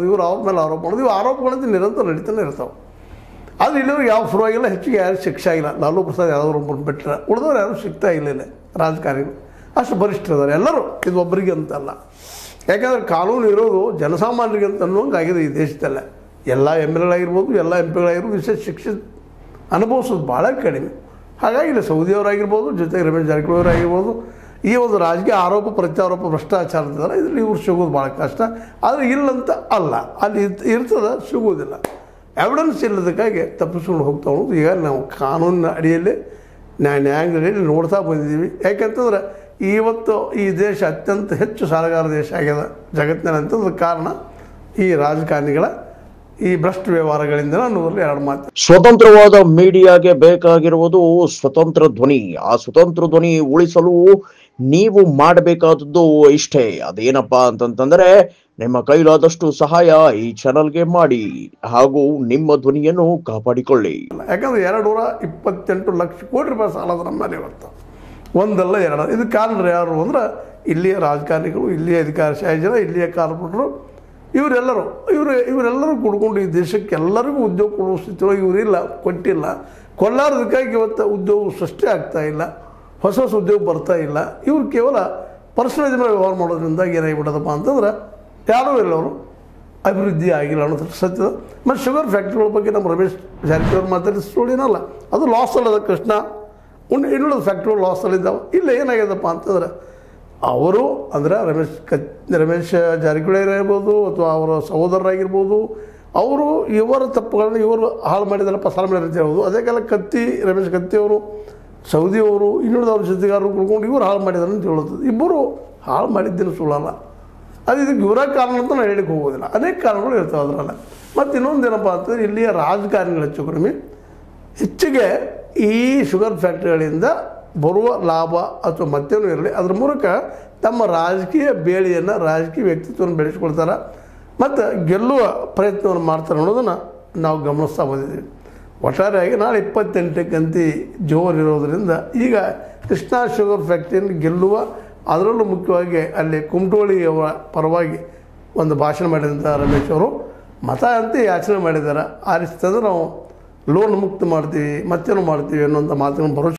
ಇವರು ಅವ್ರ ಮೇಲೆ ಆರೋಪ ಮಾಡೋದು, ಇವು ಆರೋಪಗಳಂತ ನಿರಂತರ ನಡೀತಾನೆ ಇರ್ತಾವೆ. ಆದರೆ ಇಲ್ಲಿವ್ರಿಗೆ ಯಾವ ಪರವಾಗಿಲ್ಲ, ಹೆಚ್ಚಿಗೆ ಯಾರು ಶಿಕ್ಷೆ ಆಗಿಲ್ಲ. ಲಾಲೂ ಪ್ರಸಾದ್ ಯಾವ್ದಾದ್ರು ಒಬ್ಬರು ಬಿಟ್ಟರೆ ಉಳಿದವ್ರು ಯಾರು ಸಿಗ್ತಾ ಇಲ್ಲ ರಾಜಕಾರಣಿಗಳು. ಅಷ್ಟು ಬರಿಷ್ಠರಿದ್ದಾರೆ ಎಲ್ಲರೂ, ಇದು ಒಬ್ಬರಿಗೆ ಅಂತಲ್ಲ. ಯಾಕಂದರೆ ಕಾನೂನು ಇರೋದು ಜನಸಾಮಾನ್ಯರಿಗೆ ಅಂತ ಅನ್ನೋಂಗೆ ಆಗಿದೆ ಈ ದೇಶದಲ್ಲೇ. ಎಲ್ಲ ಎಮ್ ಎಲ್ ಎಗಳಾಗಿರ್ಬೋದು, ಎಲ್ಲ ಎಂ ಪಿಗಳಾಗಿರ್ಬೋದು, ವಿಶೇಷ ಶಿಕ್ಷೆ ಅನುಭವಿಸೋದು ಭಾಳ ಕಡಿಮೆ. ಹಾಗಾಗಿ ಇಲ್ಲಿ ಸೌದಿಯವರಾಗಿರ್ಬೋದು, ಜೊತೆಗೆ ರಮೇಶ್ ಜಾರಕಿಹೊಳಿ ಅವರಾಗಿರ್ಬೋದು, ಈ ಒಂದು ರಾಜಕೀಯ ಆರೋಪ ಪ್ರತ್ಯಾರೋಪ ಭ್ರಷ್ಟಾಚಾರದಿದ್ದಾರೆ, ಇದರಲ್ಲಿ ಇವ್ರು ಸಿಗೋದು ಭಾಳ ಕಷ್ಟ. ಆದರೆ ಇಲ್ಲಂತ ಅಲ್ಲ, ಅಲ್ಲಿ ಇರ್ತದೆ, ಸಿಗೋದಿಲ್ಲ. ಎವಿಡೆನ್ಸ್ ಇಲ್ಲದಕ್ಕಾಗಿ ತಪ್ಪಿಸ್ಕೊಂಡು ಹೋಗ್ತಾ ಹೋಗೋದು. ಈಗ ನಾವು ಕಾನೂನಿನ ಅಡಿಯಲ್ಲಿ ನ್ಯಾಯಾಂಗದಲ್ಲಿ ನೋಡ್ತಾ ಬಂದಿದ್ದೀವಿ. ಯಾಕೆಂತಂದ್ರೆ ಇವತ್ತು ಈ ದೇಶ ಅತ್ಯಂತ ಹೆಚ್ಚು ಸಾಲಗಾರ ದೇಶ ಆಗ್ಯದ ಜಗತ್ತಿನಲ್ಲಿ ಅಂತಂದ್ರೆ ಕಾರಣ ಈ ರಾಜಕಾರಣಿಗಳ ಈ ಭ್ರಷ್ಟ ವ್ಯವಹಾರಗಳಿಂದ ಅನ್ನೋದ್ರಲ್ಲಿ ಎರಡು ಮಾತು. ಸ್ವತಂತ್ರವಾದ ಮೀಡಿಯಾಗೆ ಬೇಕಾಗಿರುವುದು ಸ್ವತಂತ್ರ ಧ್ವನಿ. ಆ ಸ್ವತಂತ್ರ ಧ್ವನಿ ಉಳಿಸಲು ನೀವು ಮಾಡಬೇಕಾದದ್ದು ಇಷ್ಟೇ. ಅದೇನಪ್ಪಾ ಅಂತಂತಂದ್ರೆ ನಿಮ್ಮ ಕೈಲಾದಷ್ಟು ಸಹಾಯ ಈ ಚಾನಲ್ಗೆ ಮಾಡಿ ಹಾಗೂ ನಿಮ್ಮ ಧ್ವನಿಯನ್ನು ಕಾಪಾಡಿಕೊಳ್ಳಿ. ಯಾಕಂದ್ರೆ 228 ಲಕ್ಷ ಕೋಟಿ ರೂಪಾಯಿ ಸಾಲದ ನಮ್ಮಲ್ಲಿ ಇವತ್ತು ಒಂದಲ್ಲ ಎರಡು. ಇದು ಕಾರಣ ಯಾರು ಅಂದ್ರೆ ಇಲ್ಲಿಯ ರಾಜಕಾರಣಿಗಳು, ಇಲ್ಲಿಯ ಅಧಿಕಾರಶಾಹಿ ಜನ, ಇಲ್ಲಿಯ ಕಾರ್ಪೊರೇಟರು, ಇವರೆಲ್ಲರೂ ಕೂಡ್ಕೊಂಡು ಈ ದೇಶಕ್ಕೆ ಎಲ್ಲರಿಗೂ ಉದ್ಯೋಗ ಕೊಡುವ ಸ್ಥಿತಿಯೊಳಗೆ ಇವರಿಲ್ಲ, ಕೊಟ್ಟಿಲ್ಲ. ಕೊಲ್ಲಾರದಕ್ಕಾಗಿ ಇವತ್ತು ಉದ್ಯೋಗ ಸೃಷ್ಟಿ ಆಗ್ತಾ ಇಲ್ಲ, ಹೊಸ ಉದ್ಯೋಗ ಬರ್ತಾ ಇಲ್ಲ. ಇವ್ರು ಕೇವಲ ಪರ್ಸನಲ್ ವ್ಯವಹಾರ ಮಾಡೋದ್ರಿಂದ ಏನಾಗಿಬಿಡೋದಪ್ಪ ಅಂತಂದ್ರೆ ಯಾರೂ ಇಲ್ಲ, ಅವರು ಅಭಿವೃದ್ಧಿ ಆಗಿಲ್ಲ ಅನ್ನೋದು ಸತ್ಯದ. ಮತ್ತು ಶುಗರ್ ಫ್ಯಾಕ್ಟ್ರಿಗಳ ಬಗ್ಗೆ ನಮ್ಮ ರಮೇಶ್ ಜಾರಕಿಹೊಳಿ ಮಾತಾಡಿದ ಸ್ಟೋರಿನಲ್ಲ, ಅದು ಲಾಸ್ ಅಲ್ಲದ ಕೃಷ್ಣ ಇನ್ನುಳಿದ ಫ್ಯಾಕ್ಟ್ರಿಗಳು ಲಾಸಲ್ಲಿದ್ದಾವೆ. ಇಲ್ಲ ಏನಾಗ್ಯದಪ್ಪ ಅಂತಂದ್ರೆ ಅವರು ಅಂದರೆ ರಮೇಶ್ ಜಾರಕಿಹೊಳಿ ಇರ್ಬೋದು ಅಥವಾ ಅವರ ಸಹೋದರರಾಗಿರ್ಬೋದು, ಅವರು ಇವರ ತಪ್ಪುಗಳನ್ನು ಇವರು ಹಾಳು ಮಾಡಿದಾರಪ್ಪ, ಸಾಲ ಮಾಡಿದ್ರು ಅಂತ ಹೇಳ್ಬೋದು. ಅದೇ ಕಾಲ ರಮೇಶ್ ಕತ್ತಿ ಅವರು, ಸೌದಿಯವರು, ಇನ್ನುಳಿದವ್ರ ಜೊತೆಗಾರರು ಕುಡ್ಕೊಂಡು ಇವರು ಹಾಳು ಮಾಡಿದಾರೆ ಅಂತ ಹೇಳುತ್ತದೆ. ಇಬ್ಬರು ಹಾಳು ಮಾಡಿದ್ದೇನು ಸುಳ್ಳಲ್ಲ. ಅದು ಇದಕ್ಕೆ ಇವರ ಕಾರಣ ಅಂತ ನಾವು ಹೇಳಿಕ್ಕೆ ಹೋಗೋದಿಲ್ಲ, ಅನೇಕ ಕಾರಣಗಳು ಇರ್ತವೆ ಅದರಲ್ಲ. ಮತ್ತು ಇನ್ನೊಂದೇನಪ್ಪ ಅಂತಂದರೆ ಇಲ್ಲಿಯ ರಾಜಕಾರಣಿಗಳು ಹೆಚ್ಚು ಕಡಿಮೆ ಹೆಚ್ಚಿಗೆ ಈ ಶುಗರ್ ಫ್ಯಾಕ್ಟ್ರಿಗಳಿಂದ ಬರುವ ಲಾಭ ಅಥವಾ ಮತ್ತೇನೂ ಇರಲಿ, ಅದ್ರ ಮೂಲಕ ತಮ್ಮ ರಾಜಕೀಯ ಬೇಳೆಯನ್ನು, ರಾಜಕೀಯ ವ್ಯಕ್ತಿತ್ವವನ್ನು ಬೆಳೆಸ್ಕೊಳ್ತಾರೆ ಮತ್ತು ಗೆಲ್ಲುವ ಪ್ರಯತ್ನವನ್ನು ಮಾಡ್ತಾರೆ ಅನ್ನೋದನ್ನು ನಾವು ಗಮನಿಸ್ತಾ ಬಂದಿದ್ದೀವಿ. ಒಟ್ಟಾರೆಯಾಗಿ ನಾಳೆ 28ಕ್ಕಂತಿ ಜೋರಿರೋದ್ರಿಂದ ಈಗ ಕೃಷ್ಣಾ ಶುಗರ್ ಫ್ಯಾಕ್ಟ್ರಿಯನ್ನು ಗೆಲ್ಲುವ, ಅದರಲ್ಲೂ ಮುಖ್ಯವಾಗಿ ಅಲ್ಲಿ ಕುಮಟೋಳಿಯವರ ಪರವಾಗಿ ಒಂದು ಭಾಷಣ ಮಾಡಿದಂಥ ರಮೇಶ್ ಅವರು ಮತ ಅಂತ ಯಾಚನೆ ಮಾಡಿದ್ದಾರೆ. ಆರಿಸ್ತಂದ್ರೆ ನಾವು ಲೋನ್ ಮುಕ್ತ ಮಾಡ್ತೀವಿ, ಮತ್ತೇನು ಮಾಡ್ತೀವಿ ಅನ್ನೋಂಥ ಮಾತುಗಳನ್ನು ಭರವಸೆ